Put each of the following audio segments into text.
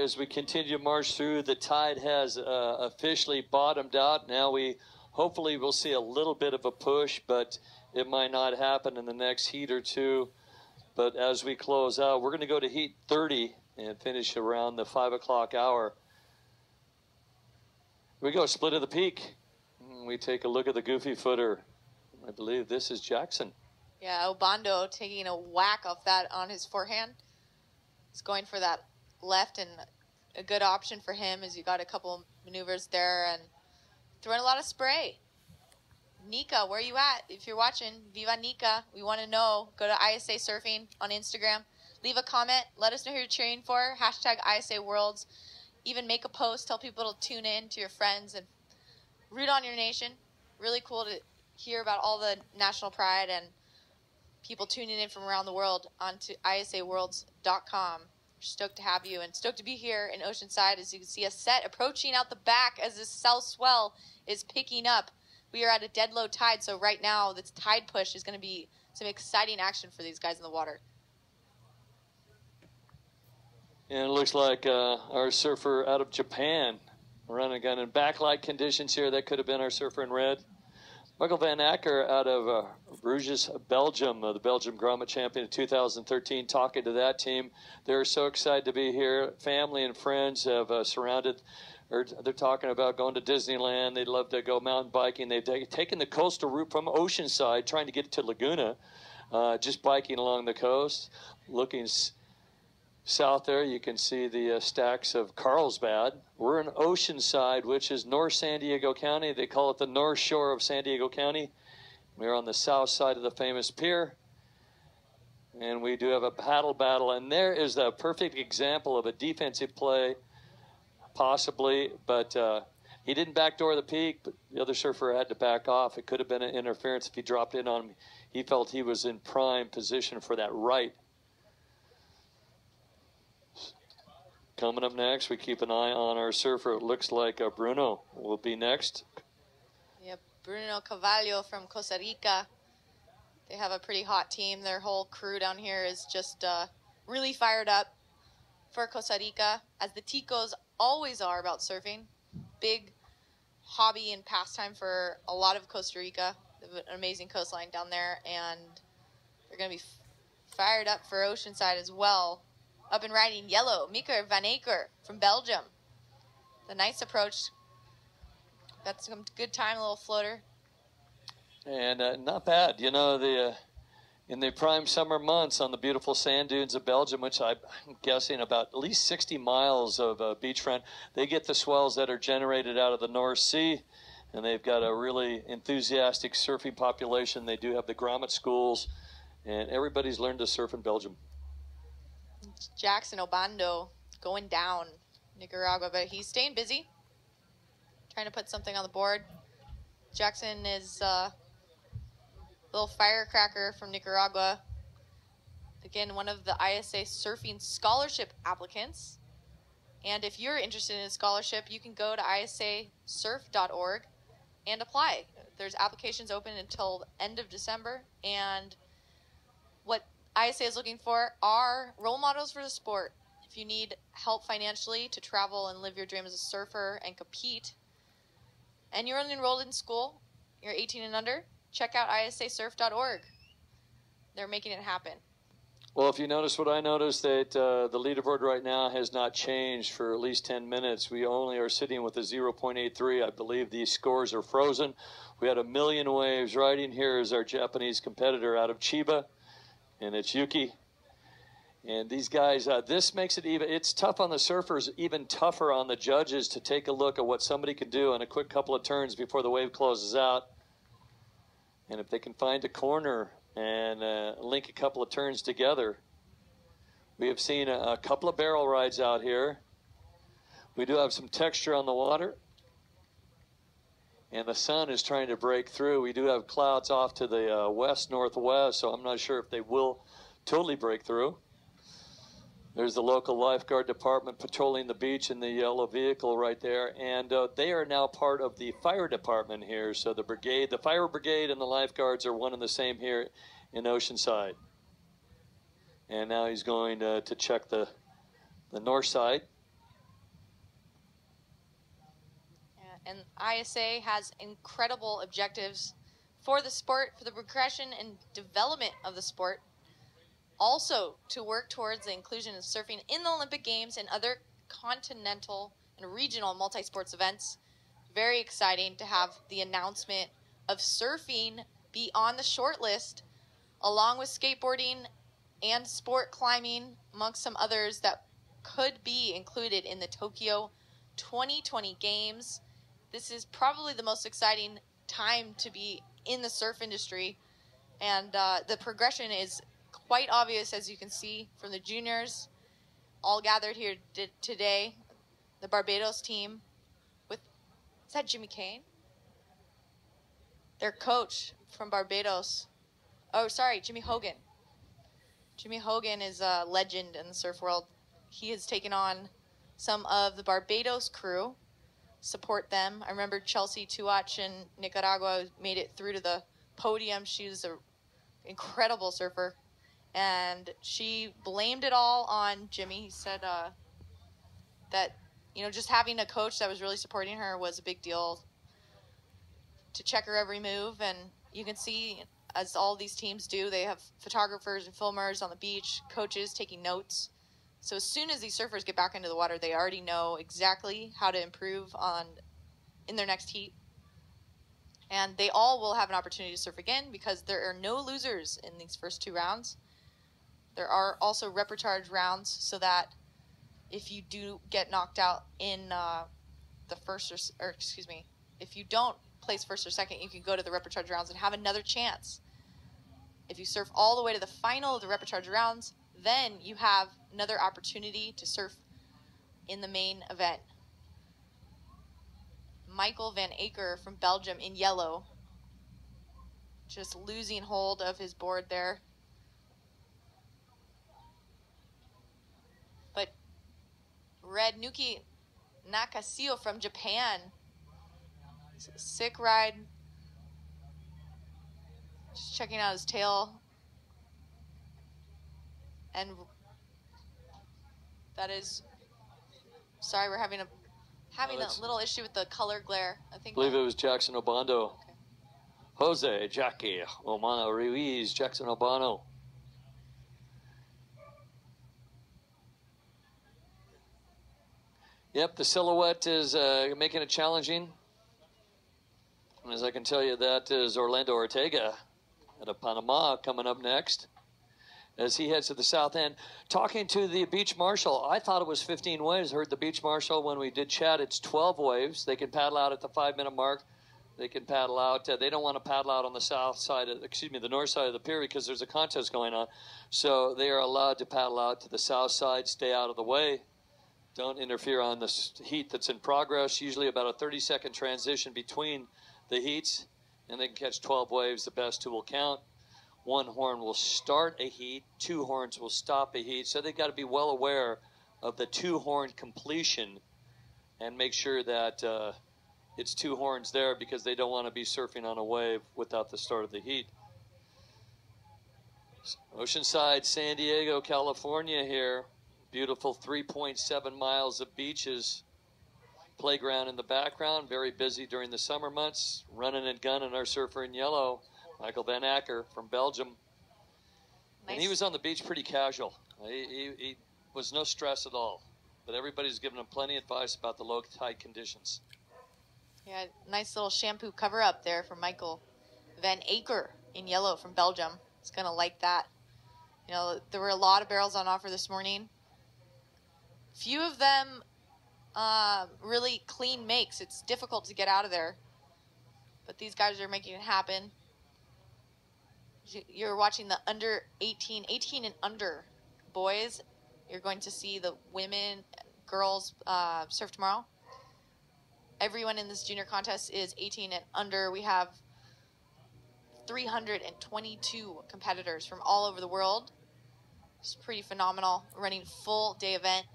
as we continue to march through, the tide has officially bottomed out. Now we hopefully will see a little bit of a push, but it might not happen in the next heat or two. But as we close out, we're going to go to heat 30 and finish around the 5 o'clock hour. We go split of the peak. We take a look at the goofy footer. I believe this is Jackson. Yeah, Obando taking a whack off that on his forehand. He's going for that left, and a good option for him is you got a couple maneuvers there and throwing a lot of spray. Nika, where are you at? If you're watching, Viva Nika, we want to know. Go to ISA Surfing on Instagram. Leave a comment. Let us know who you're cheering for. Hashtag ISA Worlds. Even make a post. Tell people to tune in to your friends and root on your nation. Really cool to hear about all the national pride and people tuning in from around the world onto isaworlds.com. We're stoked to have you and stoked to be here in Oceanside. As you can see a set approaching out the back as this south swell is picking up. We are at a dead low tide, so right now this tide push is going to be some exciting action for these guys in the water. And it looks like our surfer out of Japan running gun in backlight conditions here. That could have been our surfer in red. Michael Van Acker out of Bruges, Belgium, the Belgium Grommet champion in 2013, talking to that team. They're so excited to be here. Family and friends have surrounded, or they're talking about going to Disneyland. They'd love to go mountain biking. They've taken the coastal route from Oceanside, trying to get to Laguna, just biking along the coast. Looking south there, you can see the stacks of Carlsbad. We're in Oceanside, which is North San Diego County. They call it the North Shore of San Diego County. We're on the south side of the famous pier. And we do have a paddle battle. And there is the perfect example of a defensive play, possibly. But he didn't backdoor the peak, but the other surfer had to back off. It could have been an interference if he dropped in on him. He felt he was in prime position for that right. Coming up next, we keep an eye on our surfer. It looks like Bruno will be next. Yep, Bruno Cavallo from Costa Rica. They have a pretty hot team. Their whole crew down here is just really fired up for Costa Rica, as the Ticos always are about surfing. Big hobby and pastime for a lot of Costa Rica. They have an amazing coastline down there, and they're going to be fired up for Oceanside as well. Up and riding yellow, Mika Van Acker from Belgium. The nice approach. That's some good time, a little floater. And not bad. You know, in the prime summer months on the beautiful sand dunes of Belgium, which I'm guessing about at least 60 miles of beachfront, they get the swells that are generated out of the North Sea. And they've got a really enthusiastic surfing population. They do have the grommet schools, and everybody's learned to surf in Belgium. Jackson Obando going down Nicaragua, but he's staying busy, trying to put something on the board. Jackson is a little firecracker from Nicaragua. Again, one of the ISA Surfing Scholarship applicants. And if you're interested in a scholarship, you can go to isasurf.org and apply. There's applications open until the end of December, and what ISA is looking for are role models for the sport. If you need help financially to travel and live your dream as a surfer and compete, and you're enrolled in school, you're 18 and under, check out isasurf.org. They're making it happen. Well, if you notice what I noticed, that the leaderboard right now has not changed for at least 10 minutes. We only are sitting with a 0.83. I believe these scores are frozen. We had a million waves riding. Here is our Japanese competitor out of Chiba, and it's Yuki. And these guys, this makes it even, it's tough on the surfers, even tougher on the judges to take a look at what somebody can do in a quick couple of turns before the wave closes out. And if they can find a corner and link a couple of turns together. We have seen a couple of barrel rides out here. We do have some texture on the water. And the sun is trying to break through. We do have clouds off to the west-northwest, so I'm not sure if they will totally break through. There's the local lifeguard department patrolling the beach in the yellow vehicle right there. And they are now part of the fire department here. So the brigade, the fire brigade and the lifeguards are one and the same here in Oceanside. And now he's going to check the north side. And ISA has incredible objectives for the sport, for the progression and development of the sport. Also, to work towards the inclusion of surfing in the Olympic Games and other continental and regional multi-sports events. Very exciting to have the announcement of surfing be on the short list, along with skateboarding and sport climbing, amongst some others that could be included in the Tokyo 2020 Games. This is probably the most exciting time to be in the surf industry, and the progression is quite obvious, as you can see from the juniors all gathered here today. The Barbados team with, is that Jimmy Kane? Their coach from Barbados. Oh, sorry, Jimmy Hogan. Jimmy Hogan is a legend in the surf world. He has taken on some of the Barbados crew, support them. I remember Chelsea Tuach in Nicaragua made it through to the podium. She was an incredible surfer, and she blamed it all on Jimmy. He said that, you know, just having a coach that was really supporting her was a big deal, to check her every move. And you can see, as all these teams do, they have photographers and filmers on the beach, coaches taking notes. So as soon as these surfers get back into the water, they already know exactly how to improve in their next heat. And they all will have an opportunity to surf again, because there are no losers in these first 2 rounds. There are also repertoire rounds, so that if you do get knocked out in the first, or excuse me, if you don't place first or second, you can go to the repertoire rounds and have another chance. If you surf all the way to the final of the repertoire rounds, then you have another opportunity to surf in the main event. Michael Van Aker from Belgium in yellow, just losing hold of his board there. But red, Nuki Nakashio from Japan. Sick ride. Just checking out his tail. And that is, sorry, we're having a little issue with the color glare. I believe it was Jackson Obando. Okay. Jose, Jackie, Omana Ruiz, Jackson Obano. Yep, the silhouette is making it challenging. And as I can tell you, that is Orlando Ortega out of Panama coming up next as he heads to the south end. Talking to the beach marshal, I thought it was 15 waves. Heard the beach marshal when we did chat, it's 12 waves. They can paddle out at the 5-minute mark. They can paddle out. They don't want to paddle out on the south side, the north side of the pier, because there's a contest going on. So they are allowed to paddle out to the south side, stay out of the way. Don't interfere on the heat that's in progress. Usually about a 30-second transition between the heats, and they can catch 12 waves. The best 2 will count. 1 horn will start a heat, 2 horns will stop a heat. So they've got to be well aware of the 2-horn completion and make sure that it's 2 horns there, because they don't want to be surfing on a wave without the start of the heat. Oceanside, San Diego, California here. Beautiful 3.7 miles of beaches. Playground in the background, very busy during the summer months. Running and gunning our surfer in yellow, Michael Van Acker from Belgium. Nice. And he was on the beach pretty casual. He was no stress at all. But everybody's giving him plenty of advice about the low tide conditions. Yeah, nice little shampoo cover up there for Michael Van Aker in yellow from Belgium. He's going to like that. You know, there were a lot of barrels on offer this morning. Few of them really clean makes. It's difficult to get out of there. But these guys are making it happen. You're watching the under 18 and under boys. You're going to see the women, girls surf tomorrow. Everyone in this junior contest is 18 and under. We have 322 competitors from all over the world. It's pretty phenomenal. Running full day event.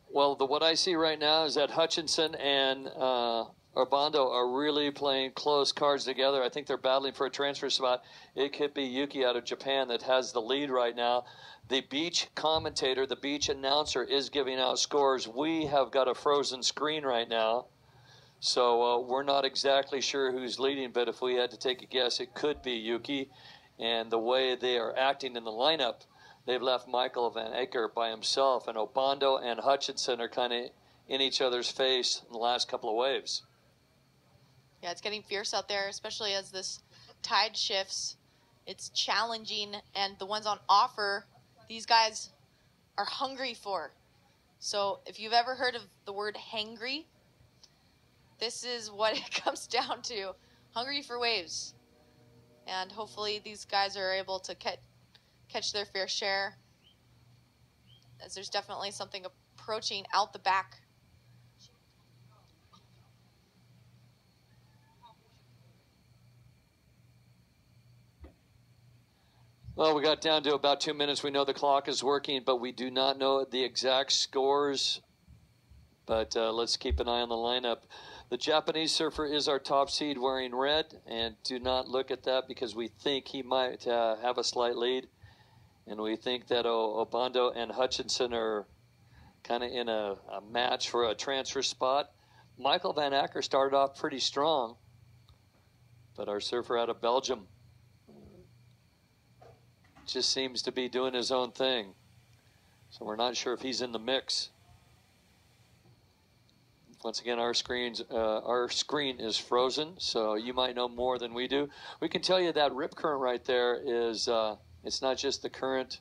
Well, what I see right now is that Hutchinson and Urbando are really playing close cards together. I think they're battling for a transfer spot. It could be Yuki out of Japan that has the lead right now. The beach commentator, the beach announcer is giving out scores. We have got a frozen screen right now. So we're not exactly sure who's leading, but if we had to take a guess, it could be Yuki. And the way they are acting in the lineup, they've left Michael Van Acker by himself, and Obando and Hutchinson are kind of in each other's face in the last couple of waves. Yeah, it's getting fierce out there, especially as this tide shifts. It's challenging, and the ones on offer, these guys are hungry for. So if you've ever heard of the word hangry, this is what it comes down to. Hungry for waves. And hopefully these guys are able to catch their fair share, as there's definitely something approaching out the back. Well, we got down to about 2 minutes. We know the clock is working, but we do not know the exact scores. But let's keep an eye on the lineup. The Japanese surfer is our top seed wearing red, and do not look at that because we think he might have a slight lead. And we think that Obando and Hutchinson are kind of in a match for a transfer spot. Michael Van Acker started off pretty strong, but our surfer out of Belgium just seems to be doing his own thing. So we're not sure if he's in the mix. Once again, our screen is frozen, so you might know more than we do. We can tell you that rip current right there is, it's not just the current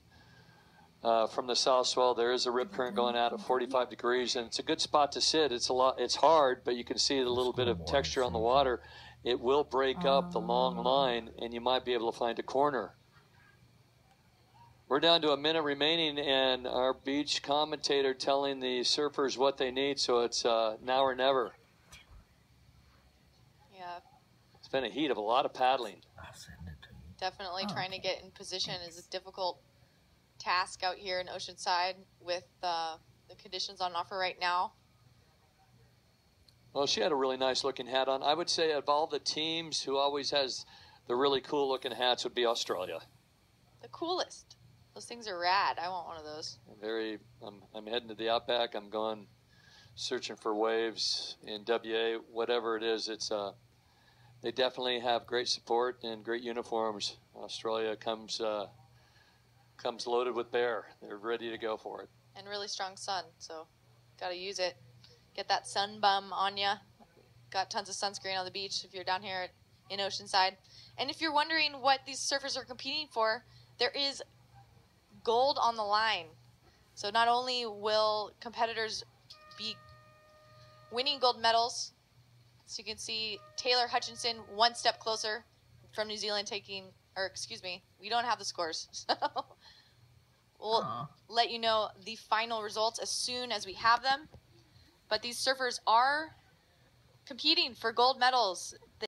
from the south swell. There is a rip current going out at 45 degrees, and it's a good spot to sit. It's hard, but you can see a little bit of texture on the water. It will break up the long line, and you might be able to find a corner. We're down to a minute remaining, and our beach commentator telling the surfers what they need, so it's now or never. Yeah. It's been a heat of a lot of paddling. Definitely trying to get in position is a difficult task out here in Oceanside with the conditions on offer right now. Well, she had a really nice looking hat on. I would say of all the teams, who always has the really cool looking hats would be Australia. The coolest. Those things are rad. I want one of those. I'm heading to the outback. I'm going searching for waves in WA, whatever it is. It's they definitely have great support and great uniforms. Australia comes loaded with bear. They're ready to go for it. And really strong sun, so got to use it. Get that sun bum on ya. Got tons of sunscreen on the beach if you're down here in Oceanside. And if you're wondering what these surfers are competing for, there is gold on the line. So not only will competitors be winning gold medals, so you can see Taylor Hutchinson one step closer from New Zealand we don't have the scores. So we'll let you know the final results as soon as we have them. But these surfers are competing for gold medals.